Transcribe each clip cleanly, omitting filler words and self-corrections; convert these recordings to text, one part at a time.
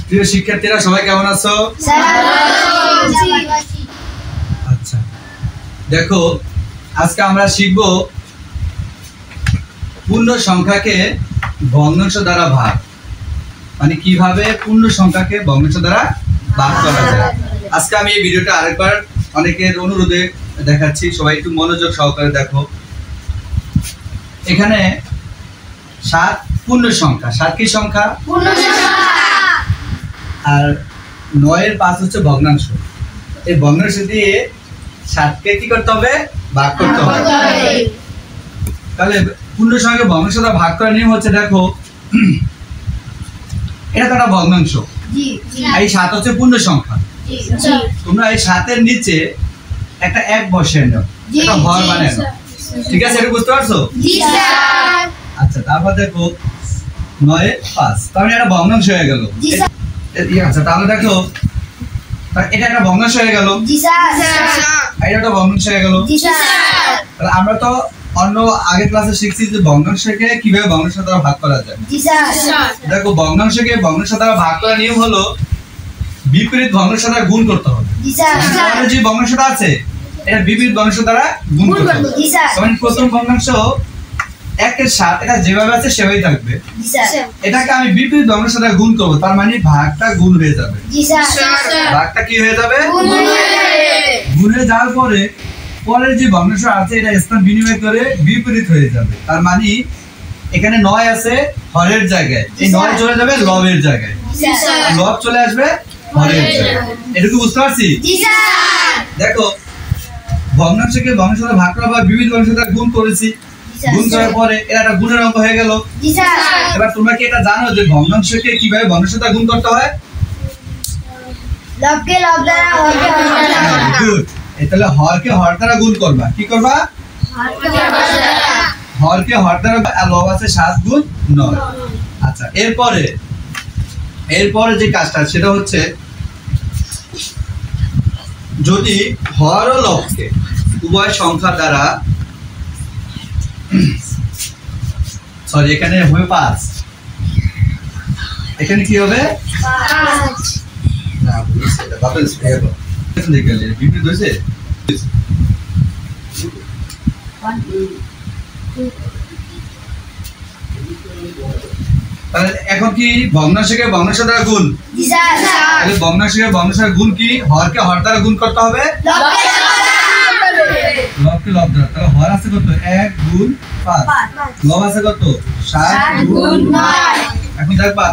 প্রিয় শিক্ষার্থীরা সবাই কেমন আছো? আচ্ছা, দেখো আজকে আমরা শিখব পূর্ণ সংখ্যাকে ভগ্নাংশ দ্বারা ভাগ, মানে কিভাবে পূর্ণ সংখ্যাকে ভগ্নাংশ দ্বারা ভাগ করা যায়। আজকে আমি এই ভিডিওটা আরেকবার অনেকের অনুরোধে দেখাচ্ছি, সবাই একটু মনোযোগ সহকারে দেখো। এখানে 7 পূর্ণ সংখ্যা, 7 কি সংখ্যা? পূর্ণ সংখ্যা। আর 9 এর 5 হচ্ছে ভগ্নাংশ। এই ভগ্নাংশ দিয়ে 7কে কি করতে হবে? ভাগ করতে হবে। তাহলে পূর্ণ সংখ্যাকে ভগ্নাংশ দ্বারা ভাগ করার নিয়ম হচ্ছে, দেখো এটা তো একটা ভগ্নাংশ, এই 7 হচ্ছে পূর্ণ সংখ্যা। তোমরা এই 7 এর নিচে একটা 1 বসিয়ে নাও, একটা হর বানিয়ে নাও, ঠিক আছে? এটা বুঝতে পারছো? আচ্ছা, তারপর দেখো 9 এর 5, তাহলে এটা ভগ্নাংশ হয়ে গেল। আচ্ছা, তাহলে দেখো এটা একটা ভগ্নাংশ হয়ে গেল, এটা একটা ভগ্নাংশ হয়ে গেল। তাহলে আমরা তো অন্য আগের ক্লাসে শিখছি যে ভগ্নাংশকে কিভাবে ভগ্নাংশ দ্বারা ভাগ করা যায়। দেখো ভগ্নাংশকে ভগ্নাংশ দ্বারা ভাগ করার নিয়ম হলো বিপরীত ভগ্নাংশ দ্বারা গুণ করতে হবে। যে ভগ্নাংশটা আছে এটা বিপরীত ভগ্নাংশ দ্বারা গুণ করতে হবে। যেমন প্রথম ভগ্নাংশ 1 এর 7, এটা যেভাবে আছে সেভাবেই থাকবে। এটাকে আমি বিপরীত ভগ্নাংশ দ্বারা গুণ করব, তার মানে ভাগটা গুণ হয়ে যাবে। ভাগটা কি হয়ে যাবে? গুণ হয়ে যাওয়ার পরে পরের যে ভগ্নাংশ আছে এটা স্থান বিনিময় করে বিপরীত হয়ে যাবে। তার মানে এখানে 9 আছে হরের জায়গায়, এই 9 চলে যাবে লবের জায়গায়, লব চলে আসবে হরের জায়গায়। এটুকু বুঝতে পারছি? দেখো ভগ্নাংশকে ভগ্নাংশ দ্বারা ভাগ করা বা বিপরীত ভগ্নাংশ দ্বারা গুণ করেছি, গুণ করার পরে এটা একটা গুণের অঙ্ক হয়ে গেল। এবার তোমরা কি এটা জানো যে ভগ্নাংশকে কিভাবে ভগ্নাংশ দ্বারা গুণ করতে হয়? লবকে লব দ্বারা, হরকে হর দ্বারা। গুড। তাহলে হরকে হর দ্বারা গুণ করবা, কি করবা? হরকে হর দ্বারা, আর লব আছে 7 গুণ 9। আচ্ছা, এরপরে যে কাজটা সেটা হচ্ছে যদি হর ও লবকে উভয় সংখ্যা দ্বারা, সরি এখানে হবে 5, এখানে কি হবে? 5। না বুঝছি, এটা বাপের স্পেয়ার দেখে গেলে বিপরীত হয়েছে। তাহলে এখন কি ভগ্নাংশকে ভগ্নাংশ দ্বারা গুণ? তাহলে ভগ্নাংশকে ভগ্নাংশ দ্বারা গুণ কি? হরকে হর দ্বারা গুণ করতে হবে, লবকে লব দ্বারা। তাহলে হর আছে কত? 1 গুণ 5, লব আছে কত? 7 গুণ 9। এখন দেখবা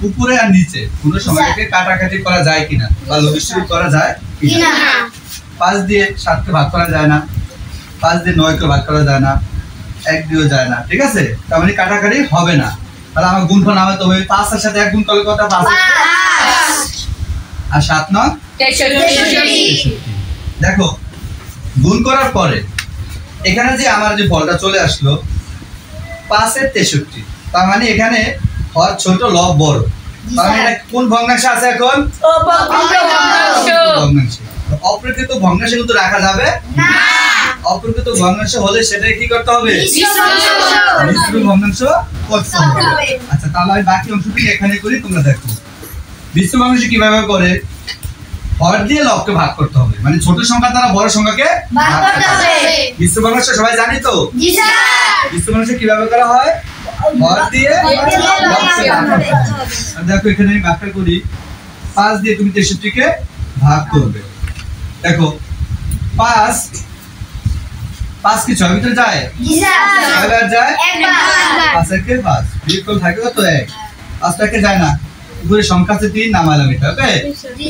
উপরে আর নিচে কোন সংখ্যাকে কাটাকাটি করা যায় কিনা বা লঘিষ্ঠ করা যায় কিনা। 5 দিয়ে 7 কে ভাগ করা যায় না, 5 দিয়ে 9 কে ভাগ করা যায় না, 1 দিয়েও যায় না, ঠিক আছে? তার মানে কাটাকাটি হবে না। তাহলে আমার গুণফল নামাতে হবে, 5 এর সাথে 1 গুণ করলে কত? 5 আর 7 9 63। দেখো গুণ করার পরে এখানে যে আমার যে ফলটা চলে আসলো 5 এর 63, তার মানে এখানে হর ছোট লব বড়, তার মানে এটা কোন ভগ্নাংশ আছে এখন? ভগ্নাংশ। অপ্রকৃত ভগ্নাংশ কিন্তু রাখা যাবে না, অপ্রকৃত ভগ্নাংশ হলে সেটাকে কি করতে হবে? মিশ্র ভগ্নাংশ করতে হবে। আচ্ছা, তাহলে আমি বাকি অংশটি এখানে করি, তোমরা দেখো মিশ্র ভগ্নাংশ কিভাবে করে। হর দিয়ে লবকে ভাগ করতে হবে, মানে ছোট সংখ্যা দ্বারা বড় সংখ্যাকে ভাগ করতে হবে। মিশ্র ভগ্নাংশ সবাই জানি তো? মিশ্র ভগ্নাংশ কিভাবে করা হয়? হর দিয়ে লবকে ভাগ করতে হবে। দেখো এখানে আমি ভাগটা করি, 5 দিয়ে তুমি 63 কে ভাগ করবে। দেখো 5 কি 6 ভিতরে যায়? কয়বার যায়? 5 একে 5, বিয়োগফল থাকে কত? 1। 5 টাকে যায় না, উপরে সংখ্যা আছে 3, নামালাম এটা, ওকে?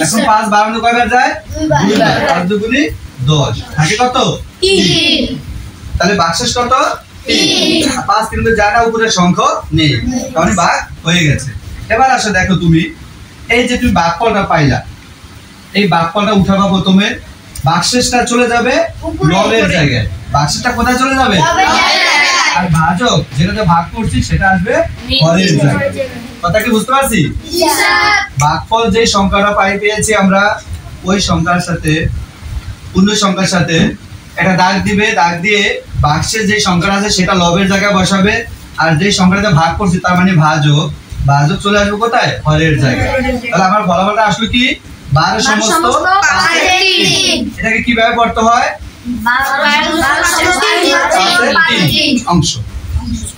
এখন 5 বাড়ানো কয়বার যায়? 2 বার। 5 দুগুণে 10, থাকে কত? 3। তাহলে ভাগশেষ কত? 3। 5 কিন্তু যায় না, উপরে সংখ্যা নেই, তাহলে ভাগ হয়ে গেছে। এবার আসো দেখো তুমি এই যে তুমি ভাগফলটা পাইলা, এই ভাগফলটা উঠাবা, প্রথমে ভাগশেষটা চলে যাবে লবের জায়গায়। ভাগশেষটা কোথায় চলে যাবে? আর ভাজক যেটাতে ভাগ করছি সেটা আসবে হরের জায়গায়। কথা কি বুঝতে পারছি? ভাগফল যে সংখ্যাটা পেয়েছি আমরা, ওই সংখ্যার সাথে পূর্ণ সংখ্যার সাথে একটা দাগ দিবে, দাগ দিয়ে ভাগশেষ যে সংখ্যাটা আছে সেটা লবের জায়গায় বসাবে, আর যে সংখ্যাটা ভাগ করছি তার মানে ভাজক ভাজক চলে আসবে কোথায়? হরের জায়গায়। তাহলে আমার ফলাফলটা আসলো কি? 12 সমস্ত 5/3 এটাকে কিভাবে পড়তে হয়? 5/3 অংশ।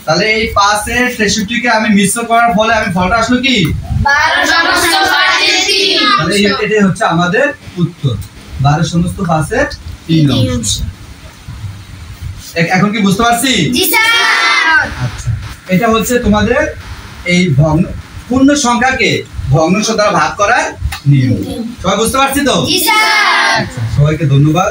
তাহলে এই 5/63 কে আমি মিশ্র করার ফলে আমি ফলটা আসলো কি? 12/3 তাহলে এটাই হচ্ছে আমাদের উত্তর, 12 সমস্ত 5/3 অংশ। এখন কি বুঝতে পারছি? জি স্যার। আচ্ছা, এটা হচ্ছে তোমাদের এই পূর্ণ সংখ্যাকে ভগ্নাংশ দ্বারা ভাগ করার নিয়ম। সবাই বুঝতে পারছি তো? জি স্যার। আচ্ছা, সবাইকে ধন্যবাদ।